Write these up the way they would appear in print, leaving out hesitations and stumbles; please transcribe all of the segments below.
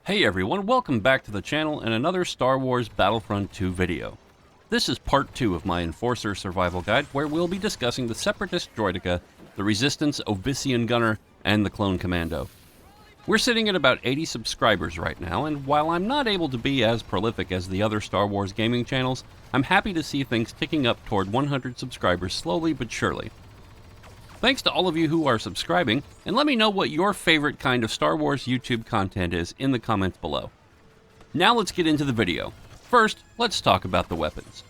Hey everyone, welcome back to the channel and another Star Wars Battlefront 2 video. This is part 2 of my Enforcer survival guide, where we'll be discussing the Separatist Droideka, the Resistance Ovissian Gunner, and the Clone Commando. We're sitting at about 80 subscribers right now, and while I'm not able to be as prolific as the other Star Wars gaming channels, I'm happy to see things ticking up toward 100 subscribers slowly but surely. Thanks to all of you who are subscribing, and let me know what your favorite kind of Star Wars YouTube content is in the comments below. Now let's get into the video. First, let's talk about the weapons.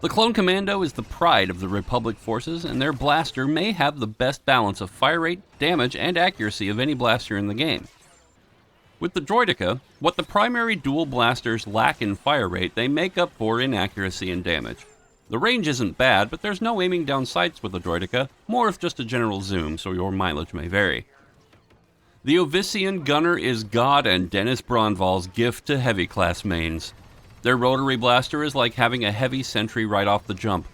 The Clone Commando is the pride of the Republic forces, and their blaster may have the best balance of fire rate, damage, and accuracy of any blaster in the game. With the Droideka, what the primary dual blasters lack in fire rate, they make up for in accuracy and damage. The range isn't bad, but there's no aiming down sights with the Droideka, more of just a general zoom, so your mileage may vary. The Ovissian Gunner is God and Dennis Bronval's gift to heavy class mains. Their rotary blaster is like having a heavy sentry right off the jump.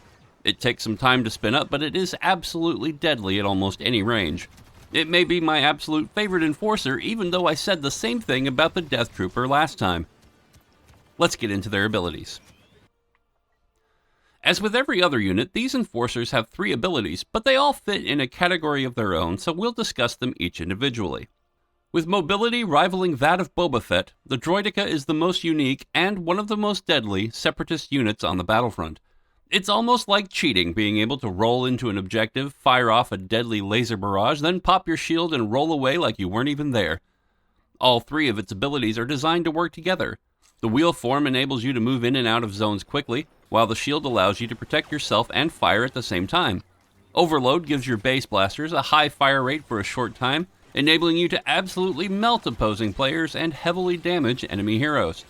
It takes some time to spin up, but it is absolutely deadly at almost any range. It may be my absolute favorite Enforcer, even though I said the same thing about the Death Trooper last time. Let's get into their abilities. As with every other unit, these Enforcers have 3 abilities, but they all fit in a category of their own, so we'll discuss them each individually. With mobility rivaling that of Boba Fett, the Droideka is the most unique and one of the most deadly Separatist units on the battlefront. It's almost like cheating, being able to roll into an objective, fire off a deadly laser barrage, then pop your shield and roll away like you weren't even there. All 3 of its abilities are designed to work together. The wheel form enables you to move in and out of zones quickly, while the shield allows you to protect yourself and fire at the same time. Overload gives your base blasters a high fire rate for a short time, enabling you to absolutely melt opposing players and heavily damage enemy heroes.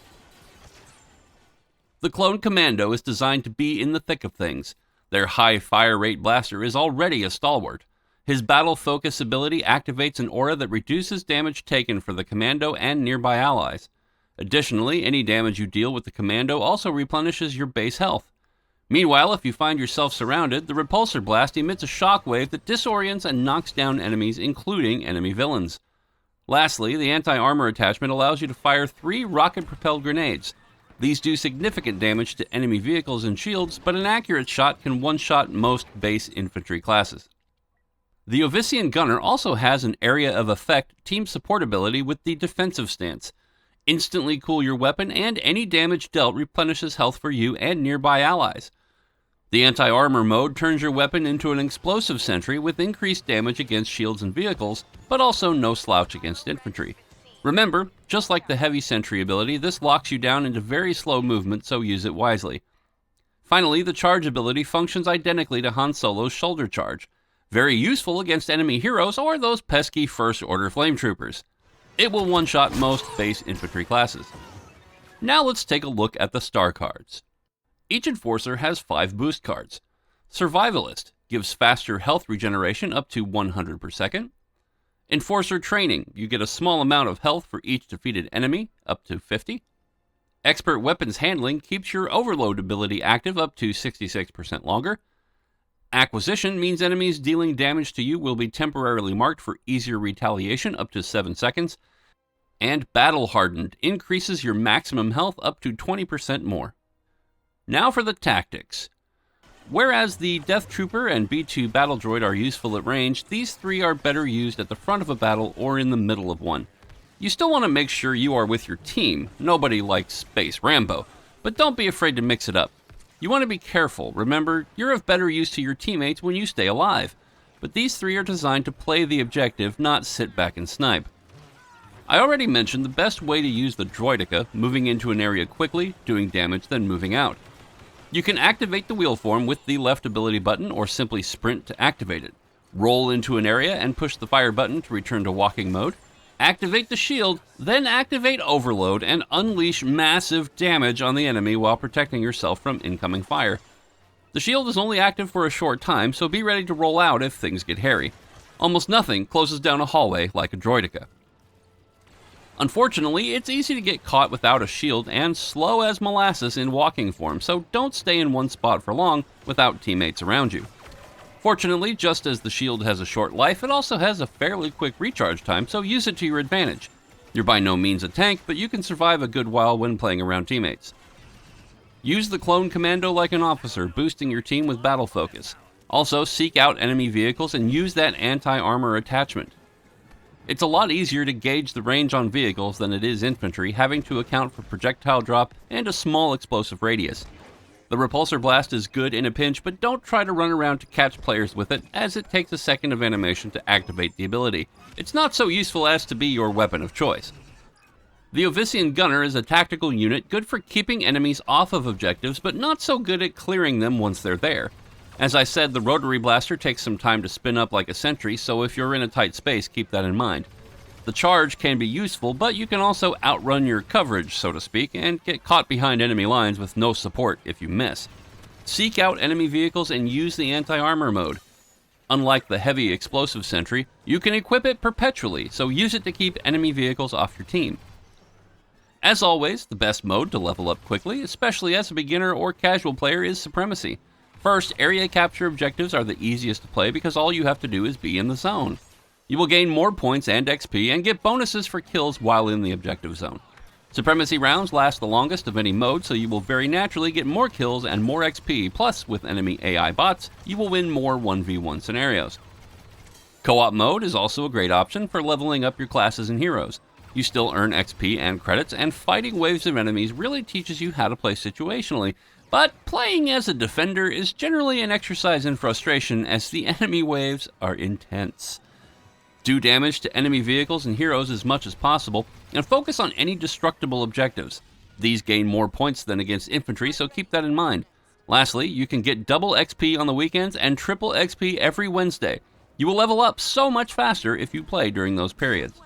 The Clone Commando is designed to be in the thick of things. Their high fire rate blaster is already a stalwart. His battle focus ability activates an aura that reduces damage taken for the Commando and nearby allies. Additionally, any damage you deal with the Commando also replenishes your base health. Meanwhile, if you find yourself surrounded, the Repulsor Blast emits a shockwave that disorients and knocks down enemies, including enemy villains. Lastly, the anti-armor attachment allows you to fire 3 rocket-propelled grenades. These do significant damage to enemy vehicles and shields, but an accurate shot can one-shot most base infantry classes. The Ovissian Gunner also has an area of effect team support ability with the defensive stance. Instantly cool your weapon, and any damage dealt replenishes health for you and nearby allies. The anti-armor mode turns your weapon into an explosive sentry with increased damage against shields and vehicles, but also no slouch against infantry. Remember, just like the heavy sentry ability, this locks you down into very slow movement, so use it wisely. Finally, the charge ability functions identically to Han Solo's shoulder charge. Very useful against enemy heroes or those pesky First Order flame troopers. It will one-shot most base infantry classes. Now let's take a look at the star cards. Each Enforcer has 5 boost cards. Survivalist gives faster health regeneration up to 100 per second. Enforcer Training, you get a small amount of health for each defeated enemy, up to 50. Expert Weapons Handling keeps your Overload ability active up to 66% longer. Acquisition means enemies dealing damage to you will be temporarily marked for easier retaliation up to 7 seconds. And Battle Hardened increases your maximum health up to 20% more. Now for the tactics. Whereas the Death Trooper and B-2 Battle Droid are useful at range, these 3 are better used at the front of a battle or in the middle of one. You still want to make sure you are with your team. Nobody likes Space Rambo, but don't be afraid to mix it up. You want to be careful. Remember, you're of better use to your teammates when you stay alive. But these 3 are designed to play the objective, not sit back and snipe. I already mentioned the best way to use the Droideka, moving into an area quickly, doing damage, then moving out. You can activate the wheel form with the left ability button or simply sprint to activate it. Roll into an area and push the fire button to return to walking mode. Activate the shield, then activate Overload and unleash massive damage on the enemy while protecting yourself from incoming fire. The shield is only active for a short time, so be ready to roll out if things get hairy. Almost nothing closes down a hallway like a Droideka. Unfortunately, it's easy to get caught without a shield and slow as molasses in walking form, so don't stay in one spot for long without teammates around you. Fortunately, just as the shield has a short life, it also has a fairly quick recharge time, so use it to your advantage. You're by no means a tank, but you can survive a good while when playing around teammates. Use the Clone Commando like an officer, boosting your team with battle focus. Also, seek out enemy vehicles and use that anti-armor attachment. It's a lot easier to gauge the range on vehicles than it is infantry, having to account for projectile drop and a small explosive radius. The repulsor blast is good in a pinch, but don't try to run around to catch players with it, as it takes a second of animation to activate the ability. It's not so useful as to be your weapon of choice. The Ovissian Gunner is a tactical unit good for keeping enemies off of objectives, but not so good at clearing them once they're there. As I said, the rotary blaster takes some time to spin up like a sentry, so if you're in a tight space, keep that in mind. The charge can be useful, but you can also outrun your coverage, so to speak, and get caught behind enemy lines with no support if you miss. Seek out enemy vehicles and use the anti-armor mode. Unlike the heavy explosive sentry, you can equip it perpetually, so use it to keep enemy vehicles off your team. As always, the best mode to level up quickly, especially as a beginner or casual player, is Supremacy. First, area capture objectives are the easiest to play because all you have to do is be in the zone. You will gain more points and XP and get bonuses for kills while in the objective zone. Supremacy rounds last the longest of any mode, so you will very naturally get more kills and more XP, plus with enemy AI bots, you will win more 1v1 scenarios. Co-op mode is also a great option for leveling up your classes and heroes. You still earn XP and credits, and fighting waves of enemies really teaches you how to play situationally, but playing as a defender is generally an exercise in frustration as the enemy waves are intense. Do damage to enemy vehicles and heroes as much as possible, and focus on any destructible objectives. These gain more points than against infantry, so keep that in mind. Lastly, you can get double XP on the weekends and triple XP every Wednesday. You will level up so much faster if you play during those periods.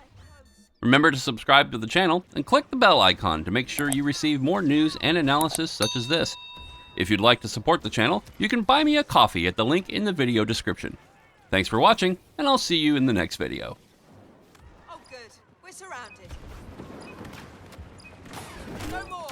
Remember to subscribe to the channel and click the bell icon to make sure you receive more news and analysis such as this. If you'd like to support the channel, you can buy me a coffee at the link in the video description. Thanks for watching, and I'll see you in the next video. Oh good, we're surrounded. No more!